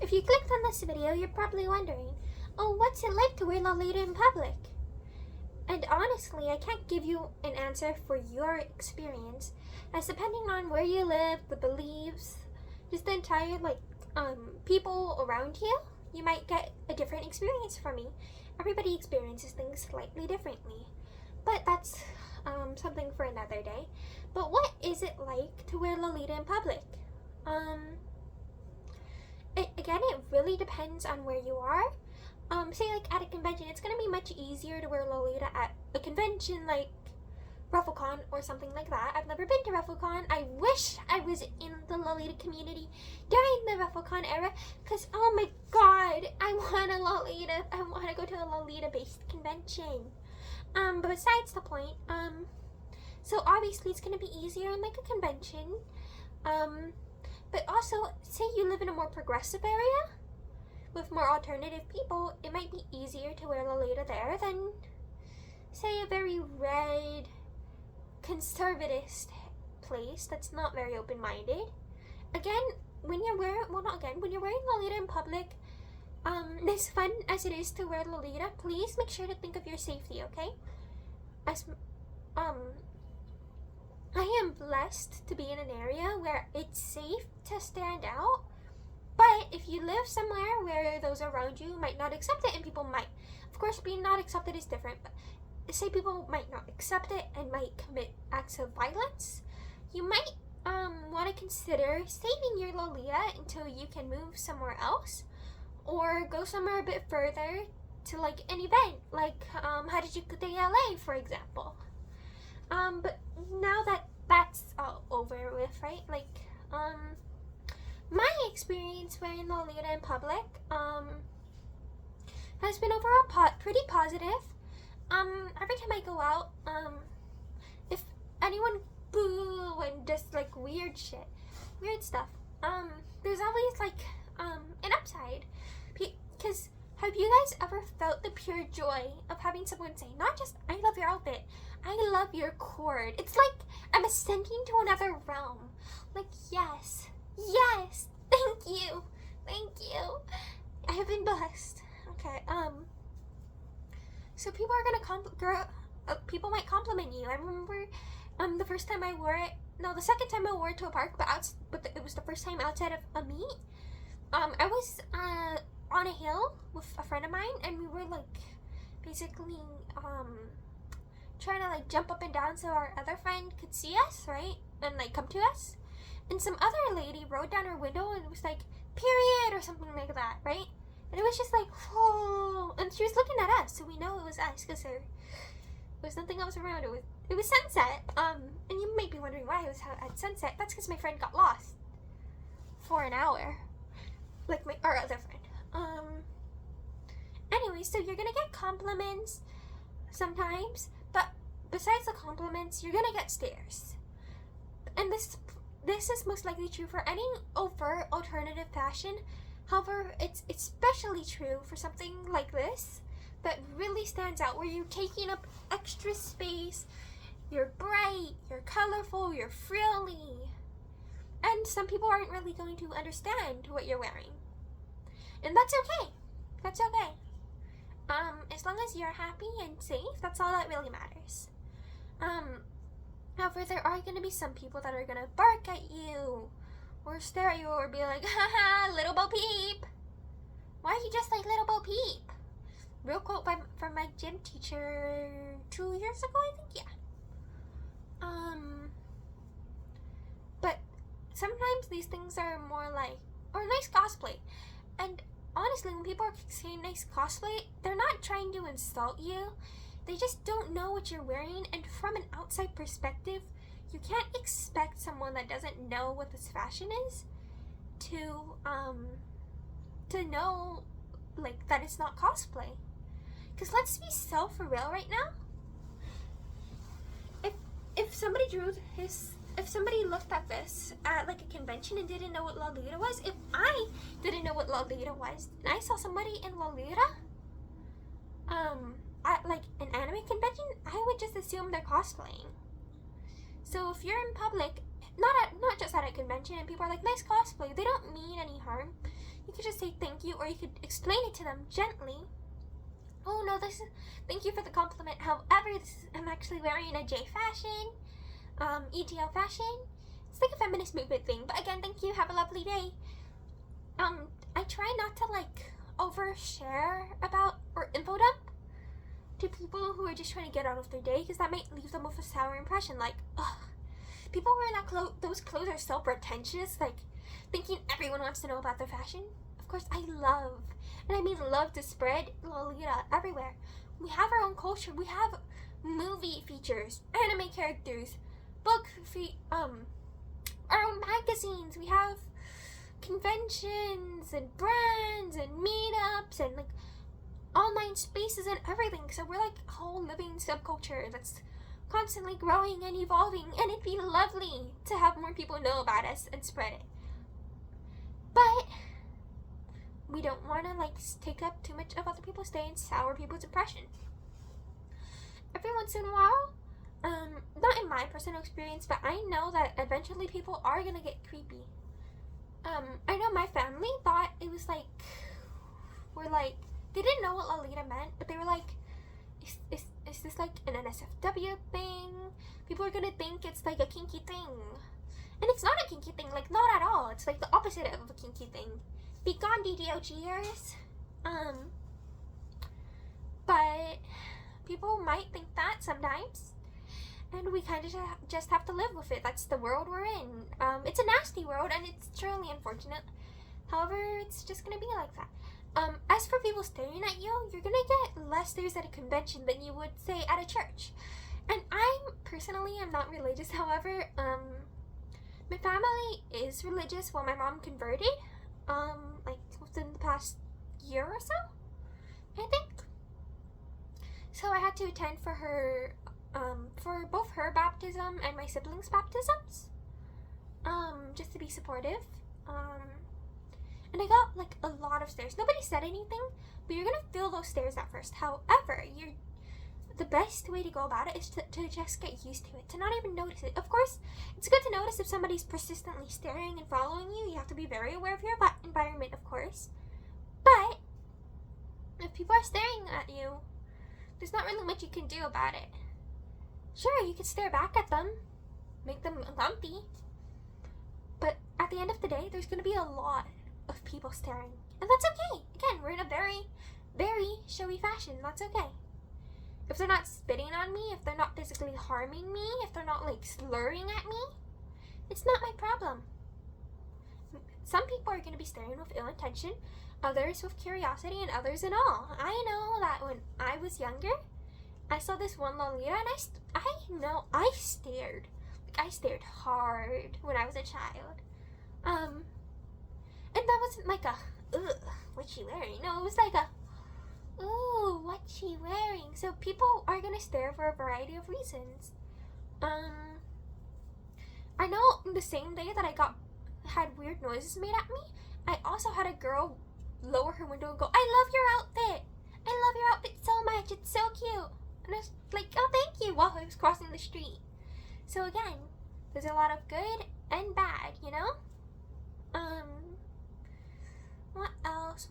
If you clicked on this video, you're probably wondering, oh, what's it like to wear lolita in public? And honestly, I can't give you an answer for your experience, as depending on where you live, the beliefs, just the entire people around you, you might get a different experience from me. Everybody experiences things slightly differently, but that's something for another day. But what is it like to wear lolita in public? It really depends on where you are. Say like at a convention, it's gonna be much easier to wear lolita at a convention like RuffleCon or something like that. I've never been to RuffleCon. I wish I was in the lolita community during the RuffleCon era, because oh my god, I want a lolita. I want to go to a lolita based convention. But besides the point, so obviously it's gonna be easier in like a convention. But also, say you live in a more progressive area with more alternative people, it might be easier to wear lolita there than, say, a very red, conservatist place that's not very open-minded. Again, when you're wearing lolita in public, as fun as it is to wear lolita, please make sure to think of your safety, okay? I am blessed to be in an area where it's safe to stand out, but if you live somewhere where those around you might not accept it, and people might, of course, being not accepted is different, but say people might not accept it and might commit acts of violence, you might want to consider saving your lolita until you can move somewhere else, or go somewhere a bit further to like an event, like Harajuku Day LA, for example. But now that that's all over with, right? Like, my experience wearing lolita in public, has been overall pretty positive. Every time I go out, if anyone boo and just like weird stuff, there's always like, an upside. Because have you guys ever felt the pure joy of having someone say, not just, I love your outfit, I love your cord. It's like I'm ascending to another realm. Like, yes, thank you. I have been blessed. Okay, so people are people might compliment you. I remember, the first time I wore it, no, the second time I wore it to a park, but it was the first time outside of a meet. I was, on a hill with a friend of mine, and we were like, basically, trying to like jump up and down so our other friend could see us, right? And like come to us. And some other lady rolled down her window and was like, period, or something like that, right? And it was just like, whoa. And she was looking at us, so we know it was us, because there was nothing else around. It was sunset. And you might be wondering why it was at sunset. That's because my friend got lost for an hour. Like our other friend. Anyway, so you're gonna get compliments sometimes, but besides the compliments, you're gonna get stares. And this is most likely true for any overt alternative fashion. However, it's especially true for something like this that really stands out, where you're taking up extra space, you're bright, you're colorful, you're frilly, and some people aren't really going to understand what you're wearing. And that's okay. As long as you're happy and safe, that's all that really matters. However, there are going to be some people that are going to bark at you, or stare at you, or be like, haha, little Bo Peep. Why are you just like little Bo Peep? Real quote from my gym teacher 2 years ago, I think, yeah. But sometimes these things are more like, or nice cosplay. And honestly, when people are saying nice cosplay, they're not trying to insult you. They just don't know what you're wearing, and from an outside perspective, you can't expect someone that doesn't know what this fashion is to know, like, that it's not cosplay. Because let's be so for real right now. If somebody looked at this at like a convention and didn't know what lolita was, if I didn't know what lolita was, and I saw somebody in lolita, at like an anime convention, I would just assume they're cosplaying. So if you're in public, not just at a convention, and people are like, nice cosplay, they don't mean any harm. You could just say thank you, or you could explain it to them gently. Oh no, thank you for the compliment. However, I'm actually wearing a J fashion, EGL fashion. It's like a feminist movement thing. But again, thank you. Have a lovely day. I try not to like overshare about or info dump to people who are just trying to get out of their day, because that might leave them with a sour impression. Like, ugh, people wearing those clothes are so pretentious. Like, thinking everyone wants to know about their fashion. Of course, I love, and I mean love, to spread Lolita everywhere. We have our own culture. We have movie features, anime characters, our own magazines. We have conventions and brands and meetups and like online spaces and everything. So we're like a whole living subculture that's constantly growing and evolving, and it'd be lovely to have more people know about us and spread it. But we don't want to like take up too much of other people's day and sour people's impression. Every once in a while, not in my personal experience, but I know that eventually people are gonna get creepy. I know my family thought it was like, they didn't know what Lolita meant, but they were like, is this like an NSFW thing? People are gonna think it's like a kinky thing. And it's not a kinky thing, like not at all. It's like the opposite of a kinky thing. Be gone, DDLGers. But people might think that sometimes. And we kind of just have to live with it. That's the world we're in. It's a nasty world, and it's truly unfortunate. However, it's just gonna be like that. As for people staring at you, you're gonna get less stares at a convention than you would say at a church. And I'm not religious. However, my family is religious. Well, my mom converted, like within the past year or so, I think. So I had to attend for her, for both her baptism and my siblings' baptisms, just to be supportive. And I got like a lot of stares. Nobody said anything, but you're gonna feel those stares at first. However, the best way to go about it is to just get used to it, to not even notice it. Of course, it's good to notice if somebody's persistently staring and following you. You have to be very aware of your environment, of course. But if people are staring at you, there's not really much you can do about it. Sure, you can stare back at them, make them uncomfy, but at the end of the day, there's gonna be a lot of people staring, and that's okay. Again, we're in a very, very showy fashion. That's okay. If they're not spitting on me, if they're not physically harming me, if they're not like slurring at me, it's not my problem. Some people are going to be staring with ill intention, others with curiosity, and others in awe. I know that when I was younger, I saw this one Lolita, and I stared. Like, I stared hard when I was a child. And that wasn't like a, ugh, what's she wearing? No, it was like a, ooh, what's she wearing? So people are gonna stare for a variety of reasons. I know the same day that I had weird noises made at me, I also had a girl lower her window and go, I love your outfit! I love your outfit so much, it's so cute! And I was like, oh, thank you, while I was crossing the street. So again, there's a lot of good and bad, you know? What else?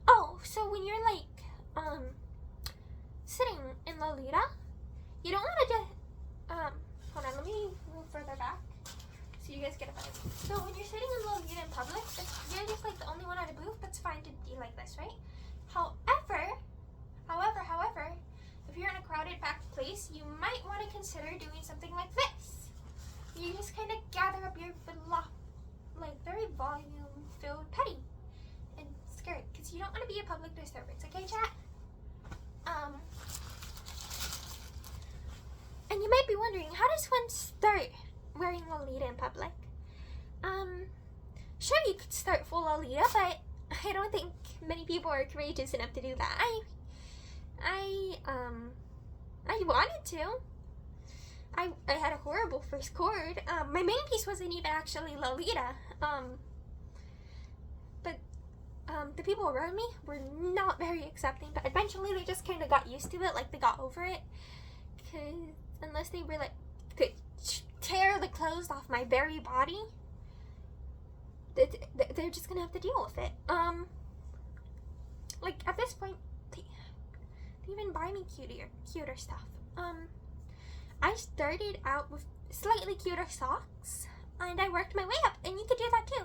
Oh, so when you're like, sitting in Lolita, you don't want to just, hold on, let me move further back so you guys get a better view. So when you're sitting in Lolita in public, if you're just like the only one at a booth, that's fine to be like this, right? However, if you're in a crowded, packed place, you might want to consider doing something like this. You just kind of gather up your very volume-filled petty and skirt, because you don't want to be a public disturbance, okay, chat? And you might be wondering, how does one start wearing Lolita in public? Sure, you could start full Lolita, but I don't think many people are courageous enough to do that. I wanted to. I had a horrible first chord. My main piece wasn't even actually Lolita. But the people around me were not very accepting, but eventually they just kind of got used to it, like they got over it. Cause unless they were like, could tear the clothes off my very body, they're just gonna have to deal with it. Like at this point, they even buy me cuter stuff. I started out with slightly cuter socks, and I worked my way up, and you could do that too.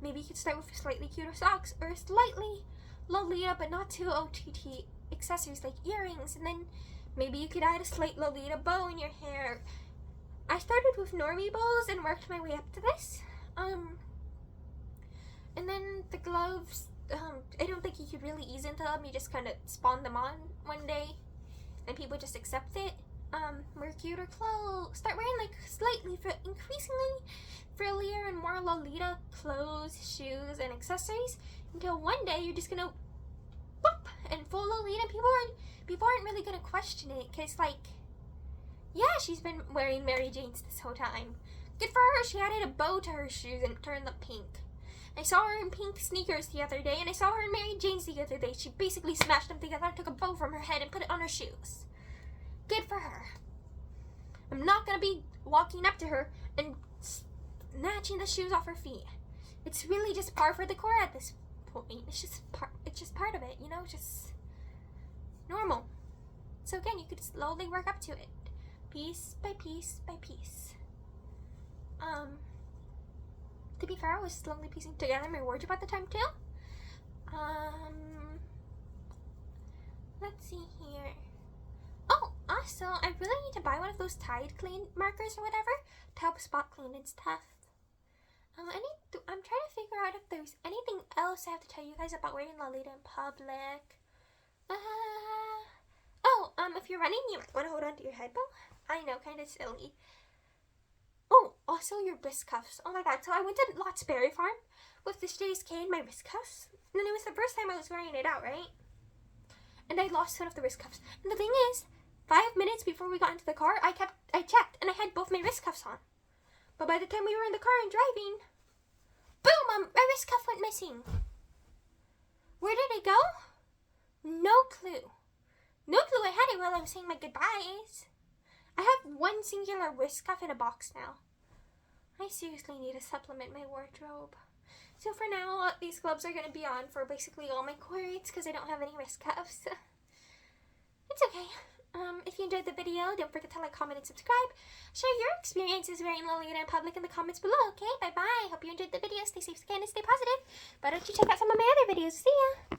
Maybe you could start with slightly cuter socks, or slightly Lolita but not too OTT accessories like earrings, and then maybe you could add a slight Lolita bow in your hair. I started with normie bows and worked my way up to this. And then the gloves, I don't think you could really ease into them. You just kind of spawn them on one day, and people just accept it. Wear cuter clothes. Start wearing like slightly, increasingly frillier and more Lolita clothes, shoes, and accessories until one day you're just gonna boop and full Lolita. People aren't really gonna question it, cause like, yeah, she's been wearing Mary Jane's this whole time. Good for her. She added a bow to her shoes and turned them pink. I saw her in pink sneakers the other day, and I saw her in Mary Jane's the other day. She basically smashed them together and took a bow from her head and put it on her shoes. Good for her. I'm not gonna be walking up to her and snatching the shoes off her feet. It's really just par for the course at this point. It's just part of it, you know, just normal. So again, you could slowly work up to it, piece by piece by piece. To be fair, I was slowly piecing together my wardrobe at the time too. Let's see here. Oh, also, I really need to buy one of those Tide clean markers or whatever to help spot clean and stuff. I'm trying to figure out if there's anything else I have to tell you guys about wearing Lolita in public. If you're running, you might want to hold on to your head bow. I know, kind of silly. Oh, also your wrist cuffs. Oh my god, so I went to Lott's Berry Farm with this JSK and my wrist cuffs. And then it was the first time I was wearing it out, right? And I lost one of the wrist cuffs. And the thing is, 5 minutes before we got into the car, I checked and I had both my wrist cuffs on. But by the time we were in the car and driving, boom, my wrist cuff went missing. Where did it go? No clue. No clue. I had it while I was saying my goodbyes. I have one singular wrist cuff in a box now. I seriously need to supplement my wardrobe. So for now, these gloves are going to be on for basically all my cords because I don't have any wrist cuffs. It's okay. If you enjoyed the video, don't forget to like, comment, and subscribe. Share your experiences wearing Lolita in public in the comments below, okay? Bye-bye. Hope you enjoyed the video. Stay safe, stay kind, and stay positive. Why don't you check out some of my other videos? See ya!